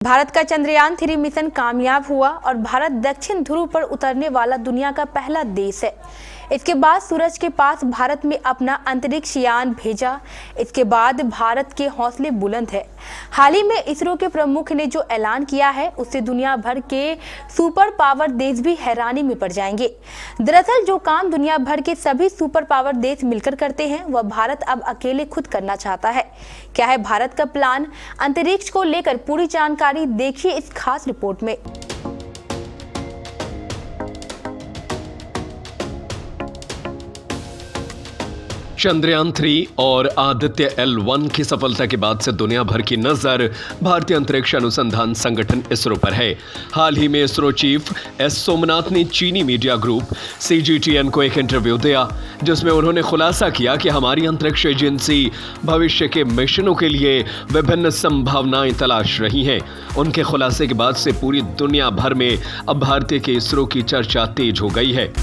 भारत का चंद्रयान-3 मिशन कामयाब हुआ और भारत दक्षिण ध्रुव पर उतरने वाला दुनिया का पहला देश है। इसके बाद सूरज के पास भारत में अपना अंतरिक्ष यान भेजा। इसके बाद भारत के हौसले बुलंद है। हाल ही में इसरो के प्रमुख ने जो ऐलान किया है उससे दुनिया भर के सुपर पावर देश भी हैरानी में पड़ जाएंगे। दरअसल जो काम दुनिया भर के सभी सुपर पावर देश मिलकर करते हैं वह भारत अब अकेले खुद करना चाहता है। क्या है भारत का प्लान? अंतरिक्ष को लेकर पूरी जानकारी देखिए इस खास रिपोर्ट में। चंद्रयान-3 और आदित्य L1 की सफलता के बाद से दुनिया भर की नजर भारतीय अंतरिक्ष अनुसंधान संगठन इसरो पर है। हाल ही में इसरो चीफ एस सोमनाथ ने चीनी मीडिया ग्रुप CGTN को एक इंटरव्यू दिया, जिसमें उन्होंने खुलासा किया कि हमारी अंतरिक्ष एजेंसी भविष्य के मिशनों के लिए विभिन्न संभावनाएं तलाश रही हैं। उनके खुलासे के बाद से पूरी दुनिया भर में अब भारतीय के इसरो की चर्चा तेज हो गई है।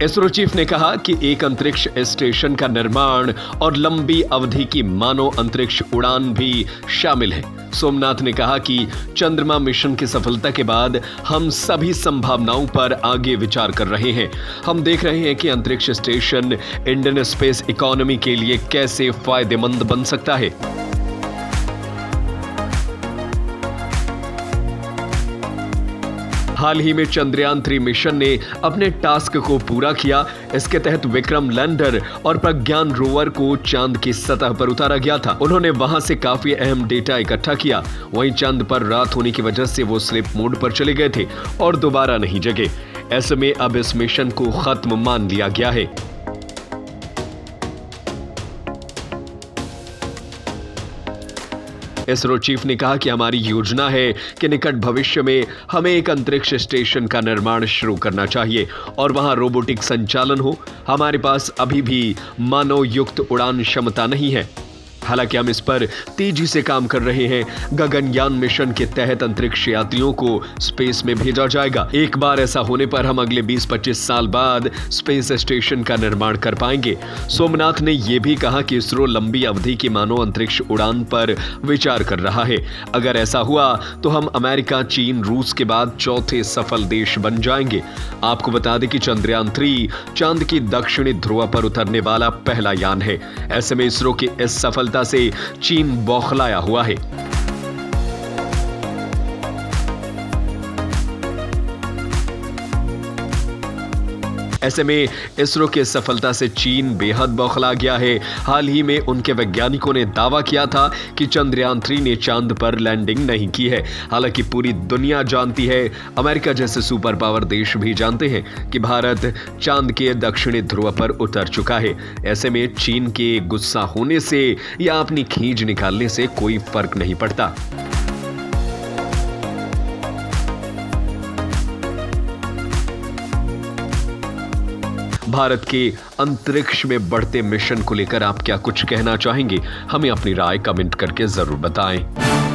इसरो चीफ ने कहा कि एक अंतरिक्ष स्टेशन का निर्माण और लंबी अवधि की मानव अंतरिक्ष उड़ान भी शामिल है। सोमनाथ ने कहा कि चंद्रमा मिशन की सफलता के बाद हम सभी संभावनाओं पर आगे विचार कर रहे हैं। हम देख रहे हैं कि अंतरिक्ष स्टेशन इंडियन स्पेस इकोनॉमी के लिए कैसे फायदेमंद बन सकता है। हाल ही में चंद्रयान-3 मिशन ने अपने टास्क को पूरा किया। इसके तहत विक्रम लैंडर और प्रज्ञान रोवर को चांद की सतह पर उतारा गया था। उन्होंने वहां से काफी अहम डेटा इकट्ठा किया। वहीं चांद पर रात होने की वजह से वो स्लीप मोड पर चले गए थे और दोबारा नहीं जगे। ऐसे में अब इस मिशन को खत्म मान लिया गया है। इसरो चीफ ने कहा कि हमारी योजना है कि निकट भविष्य में हमें एक अंतरिक्ष स्टेशन का निर्माण शुरू करना चाहिए और वहां रोबोटिक संचालन हो। हमारे पास अभी भी मानव युक्त उड़ान क्षमता नहीं है। हालांकि हम इस पर तेजी से काम कर रहे हैं। गगनयान मिशन के तहत अंतरिक्ष यात्रियों को स्पेस में भेजा जाएगा। एक बार ऐसा होने पर हम अगले 20-25 साल बाद स्पेस स्टेशन का निर्माण कर पाएंगे। सोमनाथ ने यह भी कहा कि इसरो लंबी अवधि की मानव अंतरिक्ष उड़ान पर विचार कर रहा है। अगर ऐसा हुआ तो हम अमेरिका, चीन, रूस के बाद चौथे सफल देश बन जाएंगे। आपको बता दें कि चंद्रयान-3 चांद की दक्षिणी ध्रुव पर उतरने वाला पहला यान है। ऐसे में इसरो की इस सफलता से चीन बौखलाया हुआ है। ऐसे में इसरो की सफलता से चीन बेहद बौखला गया है। हाल ही में उनके वैज्ञानिकों ने दावा किया था कि चंद्रयान-3 ने चांद पर लैंडिंग नहीं की है। हालांकि पूरी दुनिया जानती है, अमेरिका जैसे सुपर पावर देश भी जानते हैं कि भारत चांद के दक्षिणी ध्रुव पर उतर चुका है। ऐसे में चीन के गुस्सा होने से या अपनी खींच निकालने से कोई फर्क नहीं पड़ता। भारत के अंतरिक्ष में बढ़ते मिशन को लेकर आप क्या कुछ कहना चाहेंगे? हमें अपनी राय कमेंट करके जरूर बताएं।